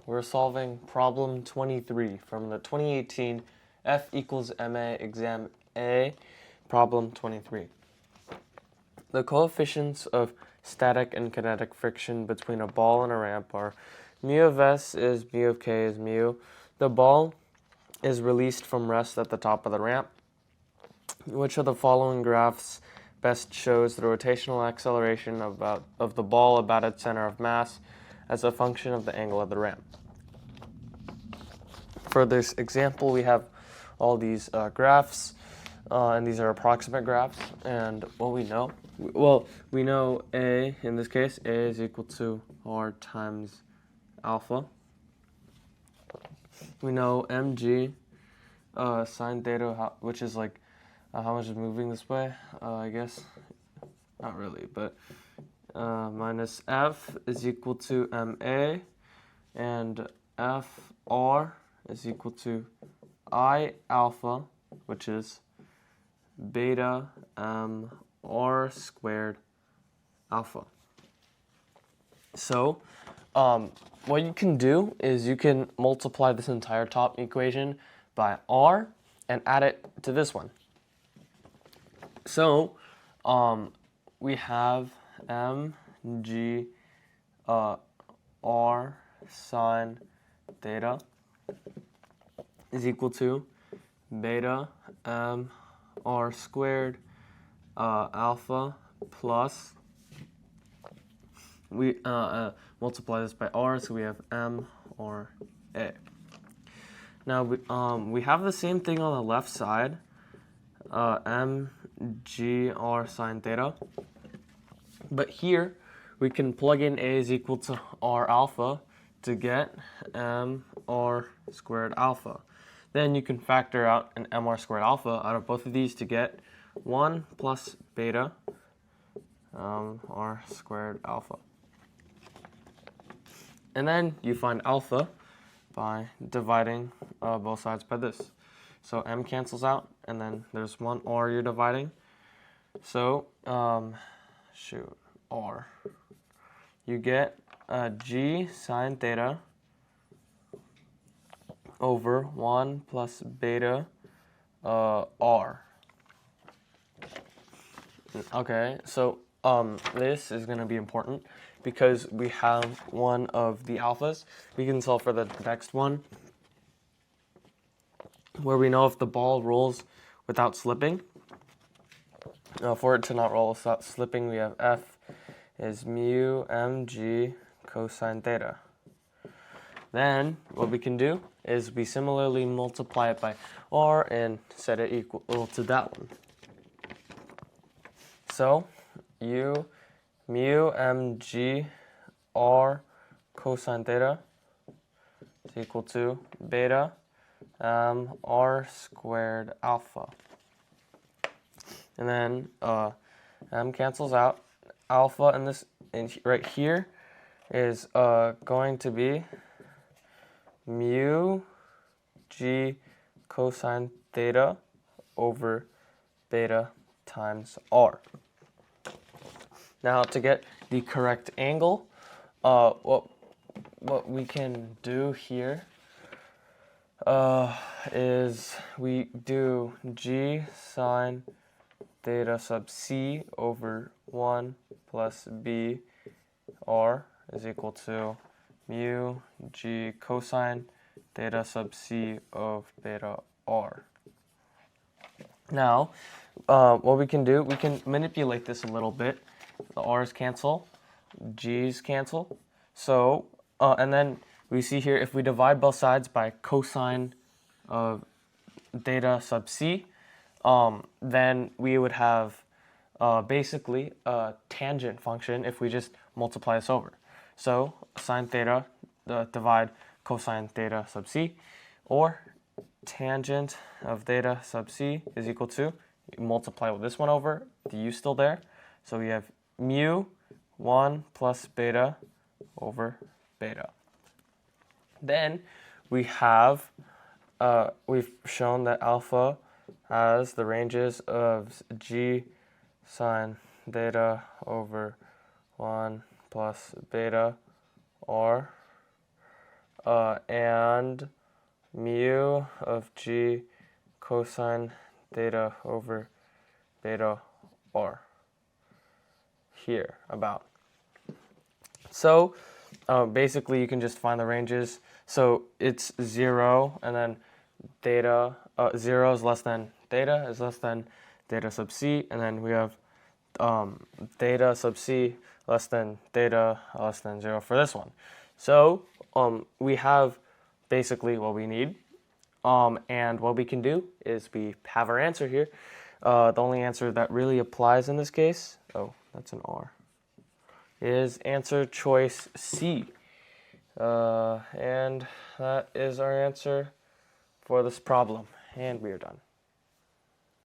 We're solving problem 23 from the 2018 F equals MA exam A, problem 23. The coefficients of static and kinetic friction between a ball and a ramp are mu of S is mu of K is mu. The ball is released from rest at the top of the ramp. Which of the following graphs best shows the rotational acceleration of the ball about its center of mass as a function of the angle of the ramp? For this example, we have all these graphs, and these are approximate graphs. And what we know, we know A, in this case, A is equal to R times alpha. We know mg sine theta, which is like how much is moving this way, I guess. Not really, but minus F is equal to MA, and FR is equal to I alpha, which is beta R squared alpha. So what you can do is you can multiply this entire top equation by R and add it to this one. So we have mg R sine theta is equal to beta R squared alpha plus, we multiply this by R, so we have m or a. Now we have the same thing on the left side, mg R sine theta, but here we can plug in a is equal to R alpha to get m R squared alpha. Then you can factor out an mr squared alpha out of both of these to get 1 plus beta R squared alpha. And then you find alpha by dividing both sides by this. So m cancels out, and then there's one R you're dividing. So R. You get g sine theta over 1 plus beta R. Okay, so this is going to be important because we have one of the alphas. We can solve for the next one, where we know if the ball rolls without slipping. For it to not roll without slipping, we have F is mu mg cosine theta. Then what we can do is we similarly multiply it by R and set it equal to that one. So mu mg R cosine theta is equal to beta R squared alpha. And then m cancels out. Alpha in this right here is going to be mu g cosine theta over beta times R. Now to get the correct angle, what we can do here is we do g sine theta sub c over 1 plus b R is equal to mu g cosine theta sub c of beta R. Now, what we can do, we can manipulate this a little bit. The R's cancel, G's cancel. So, and then we see here, if we divide both sides by cosine of theta sub c, then we would have basically a tangent function if we just multiply this over. So sine theta divide cosine theta sub c, or tangent of theta sub c is equal to, you multiply with this one over, the u still there, so we have mu 1 plus beta over beta. Then we have we've shown that alpha has the ranges of g sine theta over 1 plus beta R and mu of g cosine theta over beta r here about. So basically you can just find the ranges. So it's 0 and then theta, 0 is less than theta sub c, and then we have theta sub c less than theta less than 0 for this one. So we have basically what we need. And what we can do is we have our answer here. The only answer that really applies in this case, oh, that's an R, is answer choice C. And that is our answer for this problem. And we are done.